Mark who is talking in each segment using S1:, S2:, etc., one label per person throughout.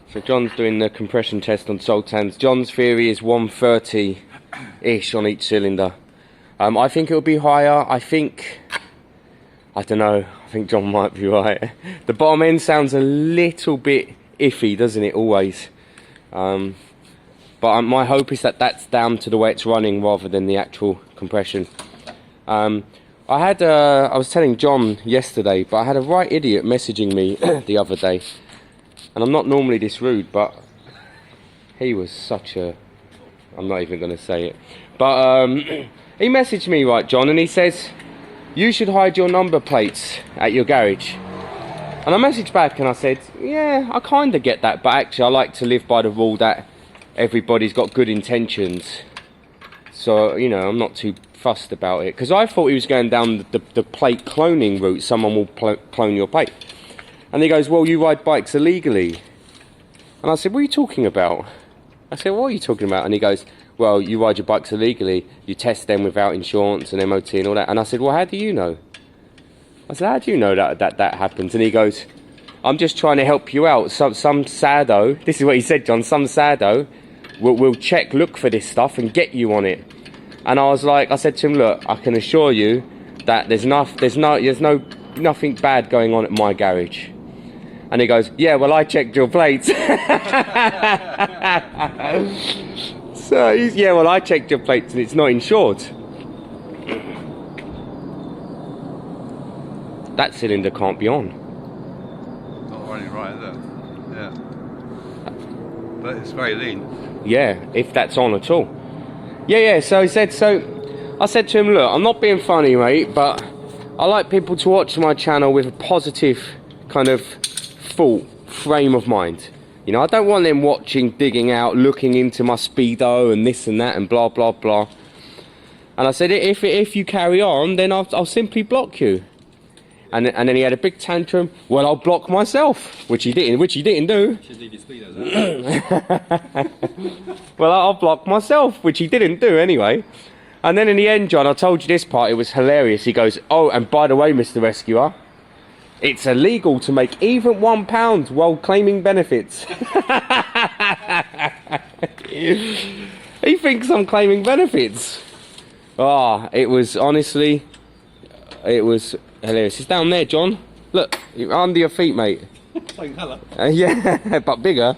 S1: So John's doing the compression test on Sultan's. John's theory is 130-ish on each cylinder. I think it'll be higher. I don't know. I think John might be right. The bottom end sounds a little bit iffy, doesn't it, always? But my hope is that that's down to the way it's running rather than the actual compression. I was telling John yesterday, but I had a right idiot messaging me the other day. And I'm not normally this rude, but he was such a... I'm not even going to say it. But he messaged me, right, John, and he says, you should hide your number plates at your garage. And I messaged back and I said, yeah, I kind of get that, but actually I like to live by the rule that everybody's got good intentions. So, you know, I'm not too fussed about it. Because I thought he was going down the plate cloning route. Someone will clone your plate. And he goes, well, you ride bikes illegally. And I said, what are you talking about? I said, what are you talking about? And he goes, well, you ride your bikes illegally. You test them without insurance and MOT and all that. And I said, well, how do you know? I said, how do you know that happens? And he goes, I'm just trying to help you out. Some sado, this is what he said, John, some sado will look for this stuff and get you on it. And I said to him, look, I can assure you that there's nothing bad going on at my garage. And he goes, yeah, well, I checked your plates. So yeah, well, I checked your plates and it's not insured. That cylinder can't be on.
S2: Not running right, is it? Yeah. But it's very lean.
S1: Yeah, if that's on at all. Yeah, so I said to him, look, I'm not being funny, mate, but I like people to watch my channel with a positive kind of thought frame of mind. You know, I don't want them watching, digging out, looking into my speedo and this and that and blah blah blah. And I said, if you carry on, then I'll simply block you. And then he had a big tantrum. Well, I'll block myself, which he didn't do. Well, I'll block myself, which he didn't do anyway. And then in the end, John, I told you this part, it was hilarious. He goes, oh, and by the way, Mr. Rescuer, it's illegal to make even £1 while claiming benefits. He thinks I'm claiming benefits. Ah, it was honestly, it was hilarious. It's down there, John. Look, under your feet, mate.
S2: Same colour.
S1: Yeah, but bigger.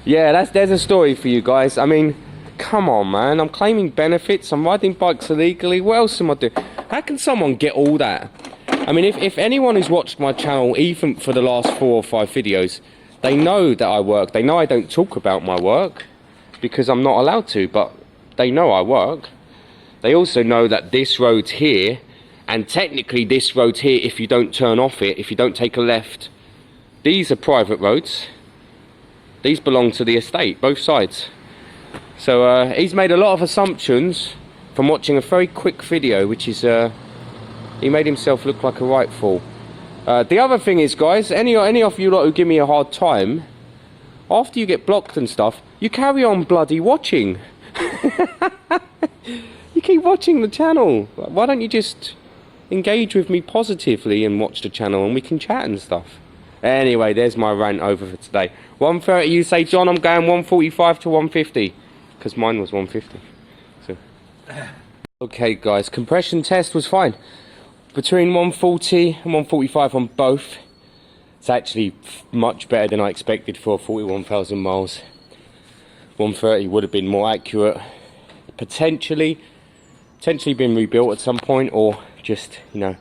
S1: Yeah, there's a story for you guys. I mean, come on, man. I'm claiming benefits. I'm riding bikes illegally. What else am I doing? How can someone get all that? I mean, if anyone who's watched my channel, even for the last 4 or 5 videos, they know that I work. They know I don't talk about my work because I'm not allowed to, but they know I work. They also know that this road here, and technically this road here, if you don't turn off it, if you don't take a left, these are private roads. These belong to the estate, both sides. So he's made a lot of assumptions from watching a very quick video, which is he made himself look like a right fool. The other thing is, guys, any of you lot who give me a hard time, after you get blocked and stuff, you carry on bloody watching. You keep watching the channel. Why don't you just engage with me positively and watch the channel and we can chat and stuff. Anyway, there's my rant over for today. 130, you say, John, I'm going 145 to 150 because mine was 150. So okay, guys, compression test was fine. Between 140 and 145 on both. It's actually much better than I expected for 41,000 miles. 130 would have been more accurate. Potentially been rebuilt at some point, or just, you know,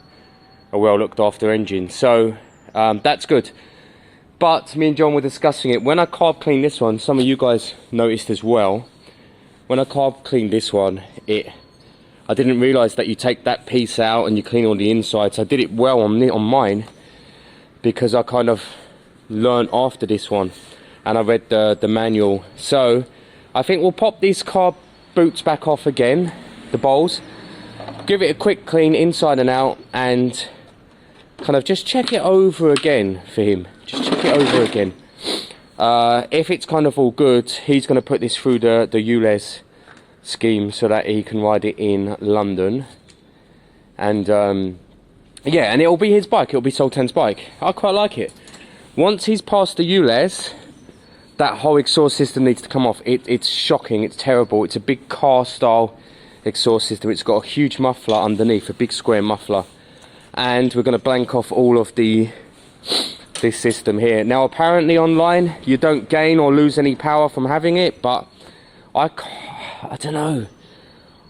S1: a well looked after engine. So that's good. But me and John were discussing it. When I carb cleaned this one, some of you guys noticed as well, when I carb cleaned this one, I didn't realise that you take that piece out and you clean all the insides. I did it well on mine because I kind of learned after this one and I read the manual. So I think we'll pop these carb boots back off again, the bowls, give it a quick clean inside and out, and kind of just check it over again for him. Just check it over again. If it's kind of all good, he's going to put this through the ULEZ scheme so that he can ride it in London. And yeah, and it'll be his bike. It'll be Sultan's bike. I quite like it. Once he's passed the ULEZ, that whole exhaust system needs to come off. It's shocking, it's terrible. It's a big car style exhaust system. It's got a huge muffler underneath, a big square muffler. And we're going to blank off all of this system here. Now apparently online you don't gain or lose any power from having it, but I don't know.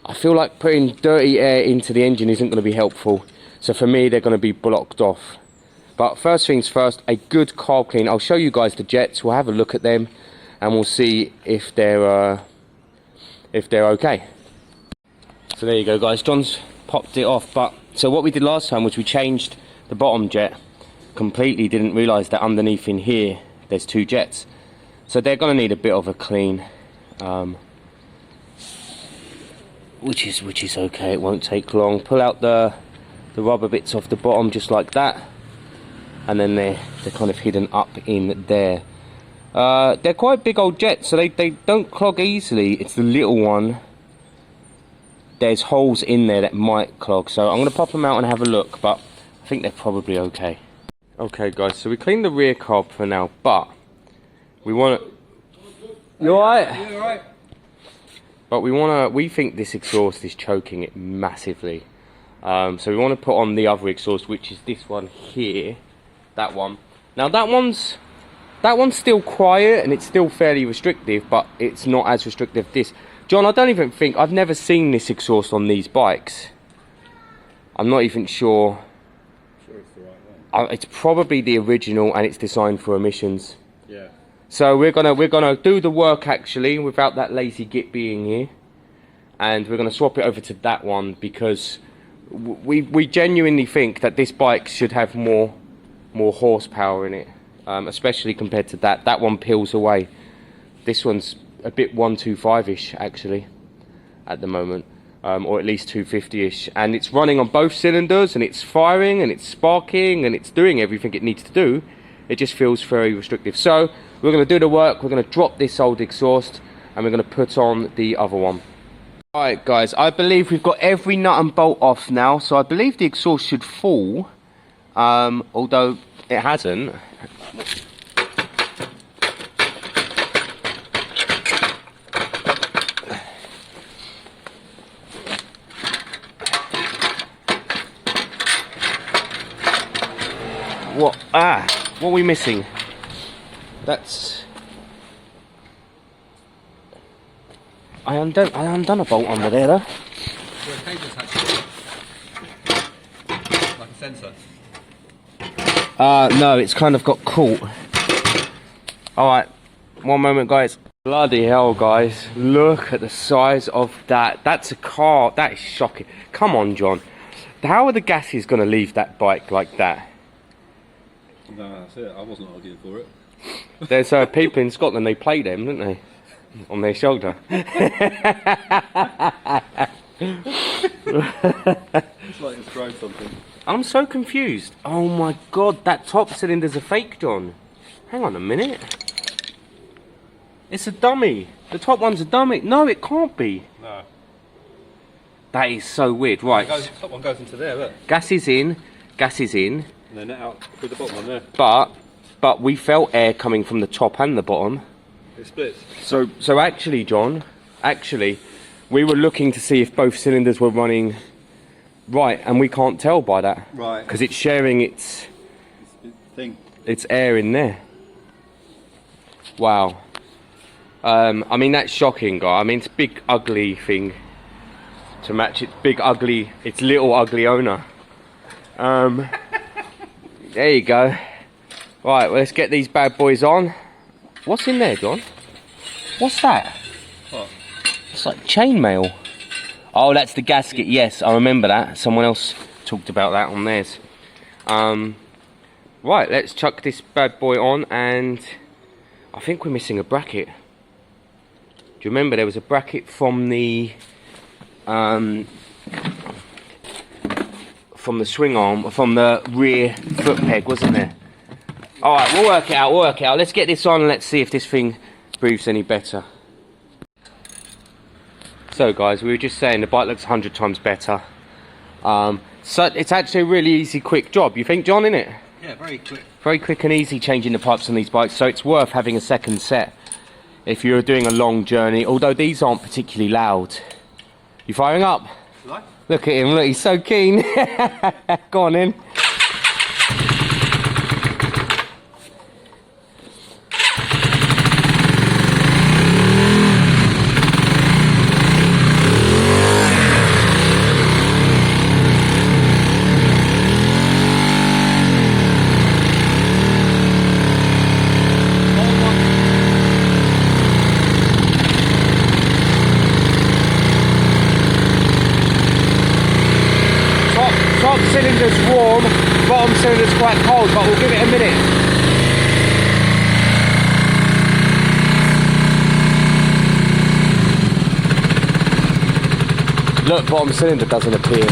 S1: I feel like putting dirty air into the engine isn't going to be helpful. So for me, they're going to be blocked off. But first things first, a good carb clean. I'll show you guys the jets. We'll have a look at them, and we'll see if they're okay. So there you go, guys. John's popped it off. But so what we did last time was we changed the bottom jet completely. Didn't realise that underneath in here there's 2 jets, so they're going to need a bit of a clean. Which is okay. It won't take long. Pull out the rubber bits off the bottom just like that. And then they're kind of hidden up in there. They're quite big old jets, so they don't clog easily. It's the little one. There's holes in there that might clog, so I'm going to pop them out and have a look, but I think they're probably okay. Okay guys, so we cleaned the rear carb for now, but we want to... You alright?
S2: Yeah, alright.
S1: But we think this exhaust is choking it massively. So we want to put on the other exhaust, which is this one here. That one. Now that one's still quiet and it's still fairly restrictive, but it's not as restrictive as this. John, I don't even think, I've never seen this exhaust on these bikes. I'm not even sure.
S2: Sure it's the right one.
S1: It's probably the original, and it's designed for emissions.
S2: Yeah.
S1: So we're gonna do the work actually without that lazy git being here, and we're gonna swap it over to that one because we genuinely think that this bike should have more horsepower in it, especially compared to that. That one peels away. This one's a bit 125-ish actually at the moment, or at least 250-ish, and it's running on both cylinders, and it's firing and it's sparking and it's doing everything it needs to do. It just feels very restrictive. So we're going to do the work. We're going to drop this old exhaust and we're going to put on the other one. Alright guys, I believe we've got every nut and bolt off now, so I believe the exhaust should fall. Although it hasn't. What are we missing? That's... I undone a bolt under there though.
S2: Where the cable's actually like a sensor.
S1: No, it's kind of got caught. Alright, one moment guys. Bloody hell guys, look at the size of that. That's a car, that is shocking. Come on John, how are the gases going to leave that bike like that?
S2: No, that's it, I wasn't arguing for it.
S1: There's people in Scotland, they play them, don't they? On their shoulder.
S2: It's like it's thrown something.
S1: I'm so confused. Oh my god, that top cylinder's a fake, John. Hang on a minute. It's a dummy. The top one's a dummy. No, it can't be.
S2: No.
S1: That is so weird. Right.
S2: The top one goes into there, look.
S1: Gas is in. Gas is in.
S2: And then out through the bottom one there.
S1: But we felt air coming from the top and the bottom.
S2: It splits.
S1: So actually, John, we were looking to see if both cylinders were running right, and we can't tell by that.
S2: Right.
S1: Because it's sharing its air in there. Wow. I mean, that's shocking, guy. I mean, it's a big ugly thing to match its big ugly, its little ugly owner. There you go. Right, well, let's get these bad boys on. What's in there, John? What's that?
S2: What?
S1: It's like chainmail. Oh, that's the gasket. Yes, I remember that. Someone else talked about that on theirs. Right, let's chuck this bad boy on, and I think we're missing a bracket. Do you remember there was a bracket from the swing arm, from the rear foot peg, wasn't there? Alright, we'll work it out, Let's get this on and let's see if this thing proves any better. So guys, we were just saying the bike looks 100 times better. So it's actually a really easy, quick job. You think, John, innit?
S2: Yeah, very quick.
S1: Very quick and easy changing the pipes on these bikes, so it's worth having a second set if you're doing a long journey, although these aren't particularly loud. You firing up?
S2: Right.
S1: Look at him, look, he's so keen. Go on in. Top cylinder's warm, bottom cylinder's quite cold, but we'll give it a minute. Look, bottom cylinder doesn't appear.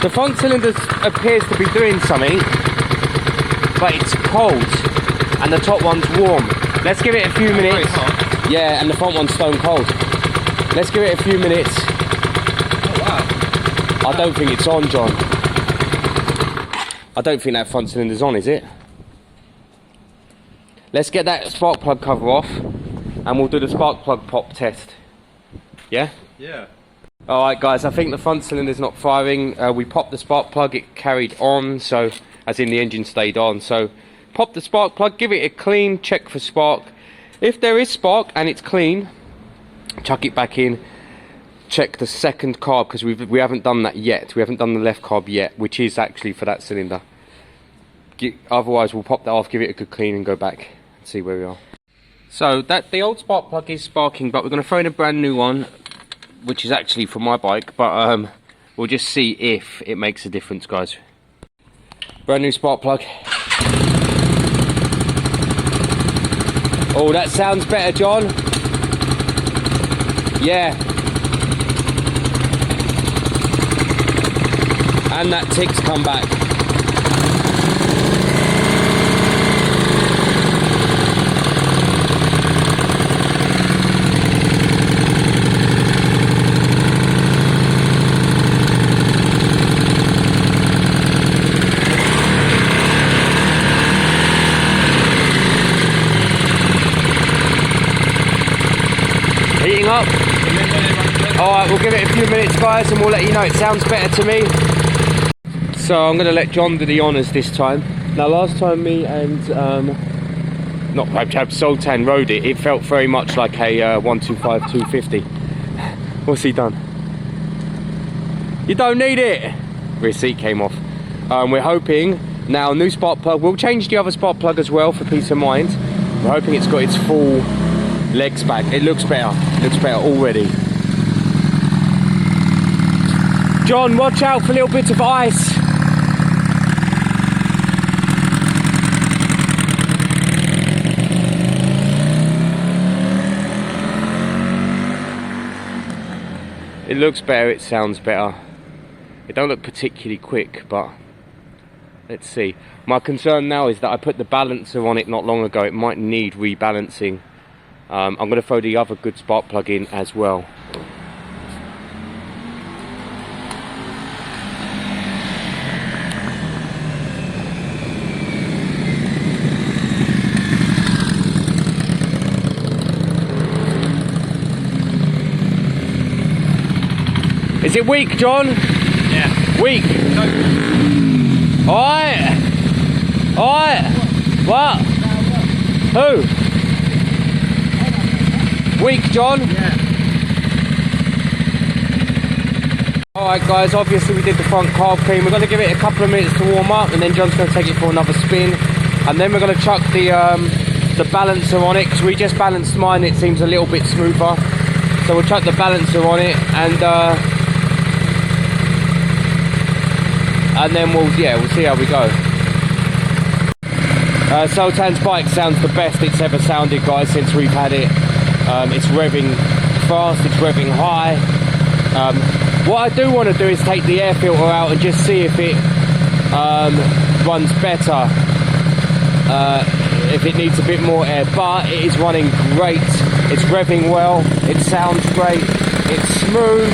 S1: The front cylinder appears to be doing something, but it's cold, and the top one's warm. Let's give it a few minutes. Yeah, and the front one's stone cold. Let's give it a few minutes.
S2: Oh wow.
S1: I don't think it's on, John. I don't think that front cylinder's on, is it? Let's get that spark plug cover off, and we'll do the spark plug pop test. Yeah?
S2: Yeah.
S1: Alright guys, I think the front cylinder's not firing. We popped the spark plug, it carried on, so as in the engine stayed on. So pop the spark plug, give it a clean check for spark. If there is spark and it's clean, chuck it back in. Check the second carb, because we haven't done that yet. We haven't done the left carb yet, which is actually for that cylinder. Otherwise we'll pop that off, give it a good clean and go back and see where we are. So the old spark plug is sparking, but we're going to throw in a brand new one, which is actually for my bike, but we'll just see if it makes a difference, guys. Brand new spark plug. Oh, that sounds better, John. Yeah. And that tick's come back. Heating up. Alright, we'll give it a few minutes, guys, and we'll let you know. It sounds better to me. So I'm going to let John do the honours this time. Now last time me and Sultan rode it, it felt very much like a 125 250. What's he done? You don't need it! Rear seat came off. We're hoping now, new spark plug. We'll change the other spark plug as well for peace of mind. We're hoping it's got its full legs back. It looks better. It looks better already. John, watch out for a little bit of ice. It looks better, it sounds better. It don't look particularly quick, but let's see. My concern now is that I put the balancer on it not long ago. It might need rebalancing. I'm going to throw the other good spark plug in as well. Is it weak, John?
S2: Yeah.
S1: Weak?
S2: No.
S1: Alright. Alright. What? Who? Weak, John?
S2: Yeah.
S1: Alright guys, obviously we did the front carb clean. We're going to give it a couple of minutes to warm up, and then John's going to take it for another spin. And then we're going to chuck the balancer on it, because we just balanced mine. It seems a little bit smoother. So we'll chuck the balancer on it, and then we'll see how we go. Sultan's bike sounds the best it's ever sounded, guys, since we've had it. It's revving fast, it's revving high. What I do want to do is take the air filter out and just see if it runs better, if it needs a bit more air, but it is running great. It's revving well, it sounds great, it's smooth.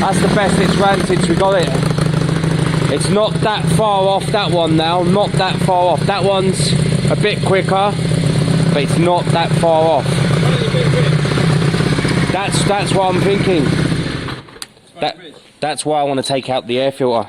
S1: That's the best it's ran since we got it. It's not that far off that one now, not that far off. That one's a bit quicker, but it's not that far off. That's what I'm thinking. That's why I want to take out the air filter.